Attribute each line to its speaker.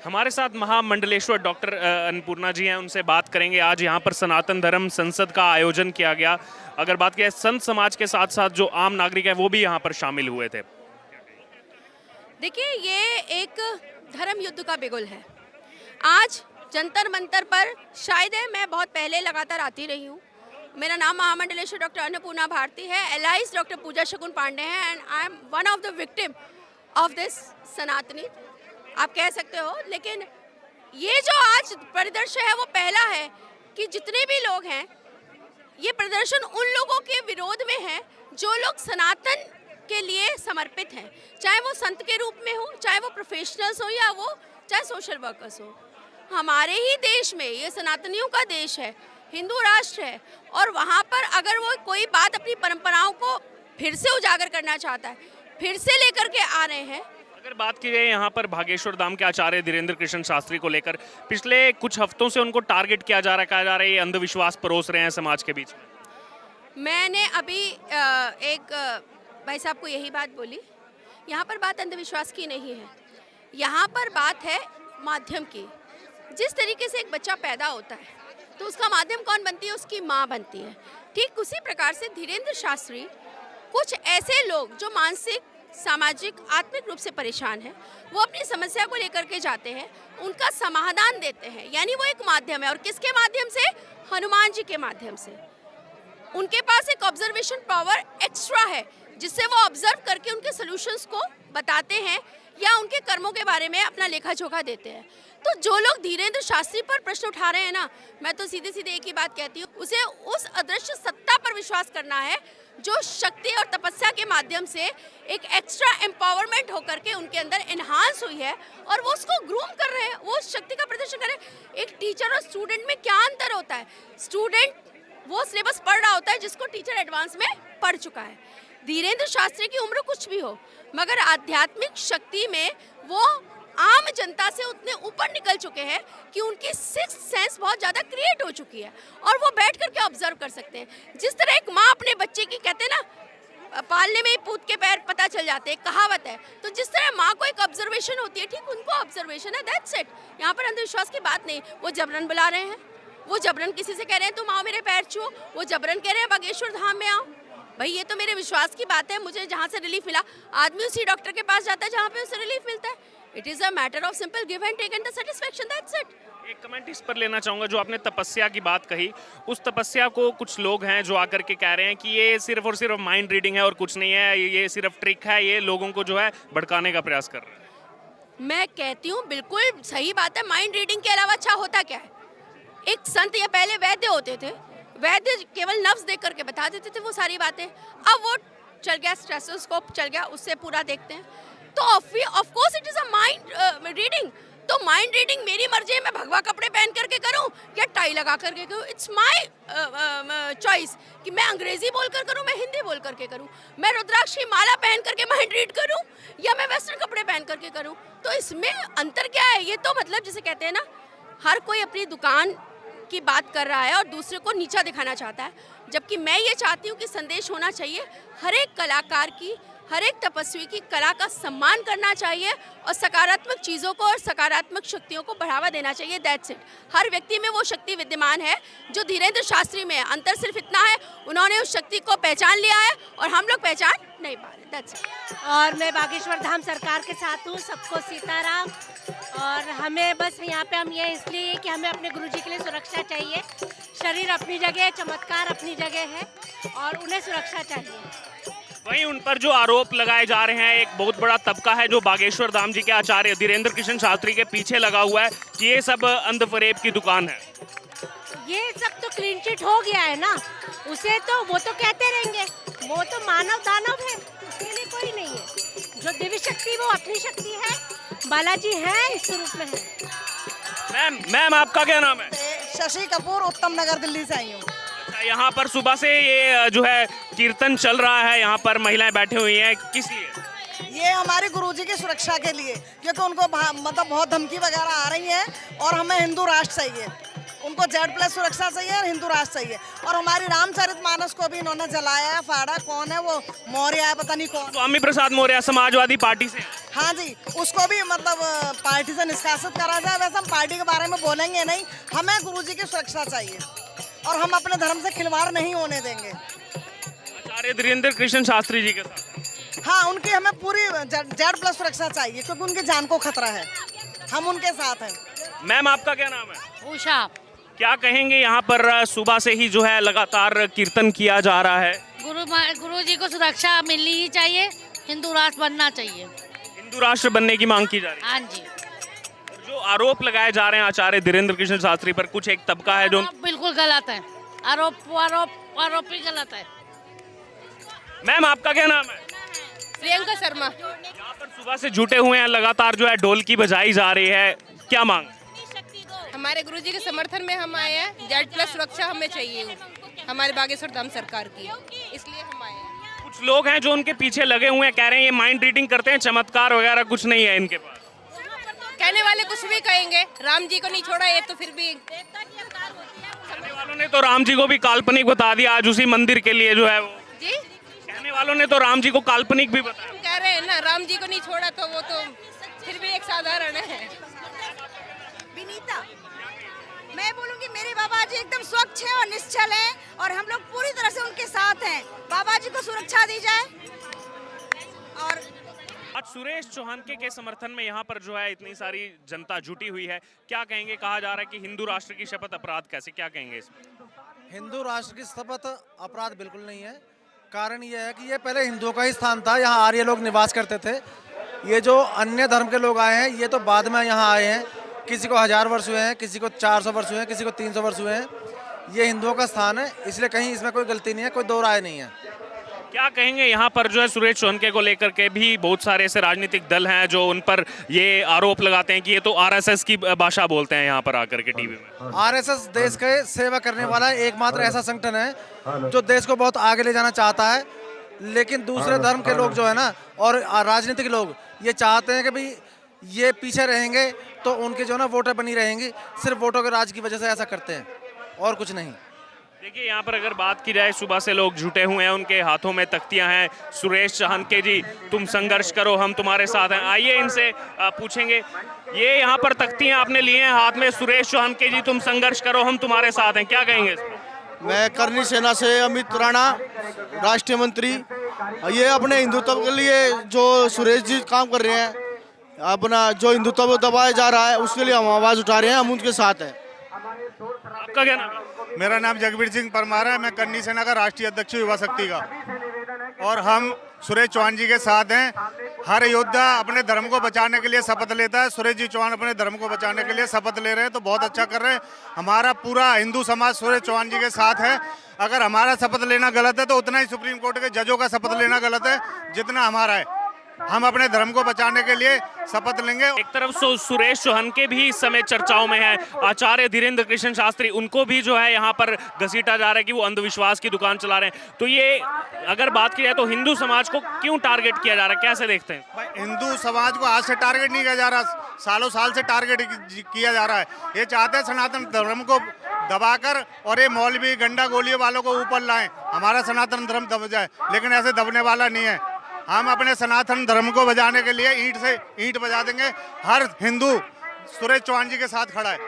Speaker 1: हमारे साथ महामंडलेश्वर डॉक्टर अन्नपूर्णा जी हैं, उनसे बात करेंगे। आज यहाँ पर सनातन धर्म संसद का आयोजन किया गया। अगर बात करें संत समाज के साथ साथ जो आम नागरिक है वो भी यहाँ पर शामिल हुए थे।
Speaker 2: देखिए, ये एक धर्म युद्ध का बिगुल है। आज जंतर मंतर पर शायद है, मैं बहुत पहले लगातार आती रही हूँ। मेरा नाम महामंडलेश्वर डॉक्टर अन्नपूर्णा भारती है। एलाइज डॉक्टर पूजा शकुन पांडे हैं and I am one of the victim of this सनातनी, आप कह सकते हो। लेकिन ये जो आज परिदृश्य है वो पहला है कि जितने भी लोग हैं, ये प्रदर्शन उन लोगों के विरोध में है जो लोग सनातन के लिए समर्पित हैं, चाहे वो संत के रूप में हो, चाहे वो प्रोफेशनल्स हो, या वो चाहे सोशल वर्कर्स हो। हमारे ही देश में, ये सनातनियों का देश है, हिंदू राष्ट्र है, और वहाँ पर अगर वो कोई बात अपनी परंपराओं को फिर से उजागर करना चाहता है, फिर से लेकर के आ रहे हैं।
Speaker 1: अगर बात की जाए यहाँ पर भागेश्वर धाम के आचार्य धीरेन्द्र कृष्ण शास्त्री को लेकर पिछले कुछ हफ्तों से उनको टारगेट किया जा रहा है, कहा जा रहा है ये अंधविश्वास परोस रहे हैं समाज के बीच में।
Speaker 2: मैंने अभी एक भाई साहब को यही बात बोली। यहाँ पर बात अंधविश्वास की नहीं है, यहाँ पर बात है माध्यम की। जिस तरीके से एक बच्चा पैदा होता है तो उसका माध्यम कौन बनती है? उसकी माँ बनती है। ठीक उसी प्रकार से धीरेन्द्र शास्त्री, कुछ ऐसे लोग जो मानसिक, सामाजिक, आत्मिक रूप से परेशान हैं, वो अपनी समस्या को लेकर के जाते हैं, उनका समाधान देते हैं। यानी वो एक माध्यम है, और किसके माध्यम से? हनुमान जी के माध्यम से। उनके पास एक ऑब्जर्वेशन पावर एक्स्ट्रा है, जिससे वो ऑब्जर्व करके उनके सॉल्यूशंस को बताते हैं या उनके कर्मों के बारे में अपना लेखा जोखा देते हैं। तो जो लोग धीरेन्द्र शास्त्री पर प्रश्न उठा रहे हैं ना, मैं तो सीधे सीधे एक ही बात कहती हूँ, उसे उस अदृश्य सत्ता पर विश्वास करना है जो शक्ति और तपस्या के माध्यम से एक एक्स्ट्रा एम्पावरमेंट होकर के उनके अंदर एनहांस हुई है, और वो उसको ग्रूम कर रहे हैं, वो उस शक्ति का प्रदर्शन कर रहे हैं। एक टीचर और स्टूडेंट में क्या अंतर होता है? स्टूडेंट वो सिलेबस पढ़ रहा होता है जिसको टीचर एडवांस में पढ़ चुका है। धीरेन्द्र शास्त्री की उम्र कुछ भी हो, मगर आध्यात्मिक शक्ति में वो आम जनता से उतने ऊपर निकल चुके हैं कि उनकी सिक्स्थ सेंस बहुत ज़्यादा क्रिएट हो चुकी है, और वो बैठ करके ऑब्जर्व कर सकते हैं। जिस तरह एक माँ अपने बच्चे की, कहते हैं ना, पालने में ही पूत के पैर पता चल जाते हैं, कहावत है। तो जिस तरह माँ को एक ऑब्जर्वेशन होती है, ठीक उनको ऑब्जर्वेशन है, दैट्स इट। यहाँ पर अंधविश्वास की बात नहीं। वो जबरन बुला रहे हैं, वो जबरन किसी से कह रहे हैं तुम आओ मेरे पैर छुओ, वो जबरन कह रहे हैं बागेश्वर धाम में आओ। भाई, ये तो मेरे विश्वास की बात है। मुझे जहाँ से रिलीफ मिला, आदमी उसी डॉक्टर के पास जाता है जहाँ पे उसे रिलीफ मिलता है। It is a matter of simple give and take and the satisfaction, that's it.
Speaker 1: एक कमेंट इस पर लेना चाहूँगा, जो आपने तपस्या की बात कही, उस तपस्या को कुछ लोग हैं जो आकर के कह रहे हैं कि ये सिर्फ और सिर्फ माइंड रीडिंग है और कुछ नहीं है, ये सिर्फ ट्रिक है, ये लोगों को जो है भड़काने का प्रयास कर रहे हैं।
Speaker 2: मैं कहती हूँ बिल्कुल सही बात है। माइंड रीडिंग के अलावा अच्छा होता क्या है? एक संत या पहले वैद्य होते थे, वैद्य केवल नफ्स देख करके बता देते थे वो सारी बातें। अब वो चल गया, स्टेथोस्कोप चल गया, उससे पूरा देखते हैं। तो of course it is a mind reading. तो माइंड रीडिंग मेरी मर्जी है, मैं भगवा कपड़े पहन करके करूं या टाई लगा करके करूं। इट्स माय चॉइस कि मैं अंग्रेजी बोल कर करूं, मैं हिंदी बोल करके करूं, मैं रुद्राक्ष की माला पहन करके माइंड रीड करूं या मैं वेस्टर्न कपड़े पहन करके करूं। तो इसमें अंतर क्या है? ये तो मतलब जिसे कहते हैं ना, हर कोई अपनी दुकान की बात कर रहा है और दूसरे को नीचा दिखाना चाहता है, जबकि मैं ये चाहती हूँ कि संदेश होना चाहिए हर एक कलाकार की, हर एक तपस्वी की कला का सम्मान करना चाहिए और सकारात्मक चीज़ों को और सकारात्मक शक्तियों को बढ़ावा देना चाहिए, दैट्स इट। हर व्यक्ति में वो शक्ति विद्यमान है जो धीरेन्द्र शास्त्री में है। अंतर सिर्फ इतना है, उन्होंने उस शक्ति को पहचान लिया है और हम लोग पहचान नहीं पा रहे, दैट्स इट।
Speaker 3: और मैं बागेश्वर धाम सरकार के साथ हूँ। सबको सीताराम। और हमें बस यहाँ पे हम ये इसलिए कि हमें अपने गुरुजी के लिए सुरक्षा चाहिए। शरीर अपनी जगह, चमत्कार अपनी जगह है, और उन्हें सुरक्षा चाहिए।
Speaker 1: वहीं उन पर जो आरोप लगाए जा रहे हैं, एक बहुत बड़ा तबका है जो बागेश्वर धाम जी के आचार्य धीरेन्द्र कृष्ण शास्त्री के पीछे लगा हुआ है कि ये सब अंधफरेब की दुकान है।
Speaker 3: ये सब तो क्लीन चिट हो गया है ना, उसे तो वो तो कहते रहेंगे, वो तो मानव दानव है, उसके लिए कोई नहीं है। जो दिव्य शक्ति वो अपनी शक्ति है, बालाजी है इस स्वरूप में है।
Speaker 1: मैम आपका क्या नाम है?
Speaker 4: शशि कपूर, उत्तम नगर, दिल्ली से आई हूँ।
Speaker 1: अच्छा, यहाँ पर सुबह से ये जो है कीर्तन चल रहा है, यहाँ पर महिलाएं बैठी हुई हैं, किस लिए?
Speaker 4: ये हमारे गुरुजी की सुरक्षा के लिए, क्योंकि उनको मतलब बहुत धमकी वगैरह आ रही है और हमें हिंदू राष्ट्र चाहिए। उनको Z+ सुरक्षा चाहिए और हिंदू राष्ट्र चाहिए। और हमारी रामचरितमानस को भी इन्होंने जलाया है, फाड़ा। कौन है वो, मौर्य है, पता नहीं कौन।
Speaker 1: स्वामी प्रसाद मौर्य समाजवादी पार्टी से।
Speaker 4: हाँ जी, उसको भी मतलब पार्टी से निष्कासित करा जाए। वैसे हम पार्टी के बारे में बोलेंगे नहीं, हमें गुरुजी की सुरक्षा चाहिए और हम अपने धर्म से खिलवाड़ नहीं होने देंगे।
Speaker 1: आचार्य धीरेन्द्र कृष्ण शास्त्री जी के साथ।
Speaker 4: हाँ, उनकी हमें पूरी Z+ सुरक्षा चाहिए क्योंकि उनकी जान को खतरा है। हम उनके साथ हैं।
Speaker 1: मैम आपका क्या नाम है?
Speaker 3: उषा।
Speaker 1: क्या कहेंगे, यहाँ पर सुबह से ही जो है लगातार कीर्तन किया जा रहा है।
Speaker 3: गुरु जी को सुरक्षा मिलनी ही चाहिए, हिंदू राष्ट्र बनना चाहिए।
Speaker 1: हिंदू राष्ट्र बनने की मांग की जा रही है।
Speaker 3: हाँ जी।
Speaker 1: जो आरोप लगाए जा रहे हैं आचार्य धीरेन्द्र कृष्ण शास्त्री पर, कुछ एक तबका है जो
Speaker 3: बिल्कुल गलत है। आरोप ही गलत है।
Speaker 1: मैम आपका क्या नाम है?
Speaker 2: प्रियंका शर्मा।
Speaker 1: यहाँ पर सुबह से जुटे हुए हैं, लगातार जो है ढोल की बजाई जा रही है, क्या मांग?
Speaker 2: हमारे गुरुजी के समर्थन में हम आए हैं। Z+ सुरक्षा हमें चाहिए हमारे बागेश्वर धाम सरकार की, इसलिए हम आए हैं।
Speaker 1: कुछ लोग हैं जो उनके पीछे लगे हुए हैं, कह रहे हैं ये माइंड रीडिंग करते हैं, चमत्कार वगैरह कुछ नहीं है इनके पास।
Speaker 2: कहने वाले कुछ भी कहेंगे, राम जी को नहीं छोड़ा ये तो फिर भी।
Speaker 1: कहने वालों ने तो राम जी को भी काल्पनिक बता दिया आज उसी मंदिर के लिए जो है वो।
Speaker 2: जी,
Speaker 1: कहने वालों ने तो राम जी को काल्पनिक भी बताया।
Speaker 2: हम कह रहे हैं ना, राम जी को नहीं छोड़ा तो वो तो फिर भी एक साधारण है।
Speaker 5: विनीता, मैं बोलूंगी मेरे बाबा जी एकदम स्वच्छ हैं और निश्चल हैं और हम लोग पूरी तरह से उनके साथ हैं। बाबा जी को सुरक्षा दी जाए। और
Speaker 1: आज सुरेश चौहानके के समर्थन में यहाँ पर जो है इतनी सारी जनता जुटी हुई है, क्या कहेंगे? कहा जा रहा है कि हिंदू राष्ट्र की शपथ अपराध कैसे, क्या कहेंगे इसमें?
Speaker 6: हिंदू राष्ट्र की शपथ अपराध बिल्कुल नहीं है। कारण ये है कि ये पहले हिंदुओं का ही स्थान था, यहाँ आर्य लोग निवास करते थे। ये जो अन्य धर्म के लोग आए हैं ये तो बाद में यहाँ आए हैं। किसी को 1000 वर्ष हुए हैं, किसी को 400 वर्ष हुए हैं, किसी को 300 वर्ष हुए हैं। ये हिंदुओं का स्थान है, इसलिए कहीं इसमें कोई गलती नहीं है, कोई दो राय नहीं है।
Speaker 1: क्या कहेंगे, यहाँ पर जो है सुरेश चौहानके को लेकर के भी बहुत सारे ऐसे राजनीतिक दल हैं जो उन पर ये आरोप लगाते हैं कि ये तो आरएसएस की भाषा बोलते हैं यहाँ पर आकर के टीवी में।
Speaker 6: आरएसएस देश के सेवा करने वाला एकमात्र ऐसा संगठन है जो देश को बहुत आगे ले जाना चाहता है। लेकिन दूसरे धर्म के लोग जो है ना और राजनीतिक लोग ये चाहते हैं कि भाई ये पीछे रहेंगे तो उनके जो है ना वोटर बनी रहेंगी। सिर्फ वोटों के राज की वजह से ऐसा करते हैं और कुछ नहीं।
Speaker 1: देखिए यहाँ पर अगर बात की जाए, सुबह से लोग जुटे हुए हैं, उनके हाथों में तख्तियां हैं। सुरेश चौहानके जी, तुम संघर्ष करो, हम तुम्हारे साथ हैं। आइए इनसे पूछेंगे, ये यहाँ पर तख्तियां आपने लिए हैं हाथ में, सुरेश चौहानके जी तुम संघर्ष करो, हम तुम्हारे साथ हैं, क्या कहेंगे इस पर?
Speaker 7: मैं करनी सेना से अमित राणा, राष्ट्रीय मंत्री। ये अपने हिंदुत्व के लिए जो सुरेश जी काम कर रहे हैं, अपना जो हिंदुत्व दबाया जा रहा है उसके लिए हम आवाज़ उठा रहे हैं, हम उनके साथ हैं।
Speaker 1: आपका क्या नाम है?
Speaker 8: मेरा नाम जगबीर सिंह परमार है। मैं करनी सेना का राष्ट्रीय अध्यक्ष युवा शक्ति का, और हम सुरेश चौहान जी के साथ हैं। हर योद्धा अपने धर्म को बचाने के लिए शपथ लेता है। सुरेश जी चौहान अपने धर्म को बचाने के लिए शपथ ले रहे हैं, तो बहुत अच्छा कर रहे हैं। हमारा पूरा हिंदू समाज सुरेश चौहान जी के साथ है। अगर हमारा शपथ लेना गलत है तो उतना ही सुप्रीम कोर्ट के जजों का शपथ लेना गलत है जितना हमारा है। हम अपने धर्म को बचाने के लिए शपथ लेंगे।
Speaker 1: एक तरफ सुरेश चौहानके भी इस समय चर्चाओं में है, आचार्य धीरेन्द्र कृष्ण शास्त्री, उनको भी जो है यहाँ पर घसीटा जा रहा है कि वो अंधविश्वास की दुकान चला रहे हैं। तो ये अगर बात की जाए तो हिंदू समाज को क्यों टारगेट किया जा रहा है, कैसे देखते हैं?
Speaker 8: भाई, हिंदू समाज को आज से टारगेट नहीं किया जा रहा, सालों साल से टारगेट किया जा रहा है। ये चाहते हैं सनातन धर्म को दबाकर और ये मौलवी गंडा गोलियों वालों को ऊपर लाएं, हमारा सनातन धर्म दब जाए। लेकिन ऐसे दबने वाला नहीं है। हम अपने सनातन धर्म को बचाने के लिए ईंट से ईंट बजा देंगे। हर हिंदू सुरेश चौहान जी के साथ खड़ा है।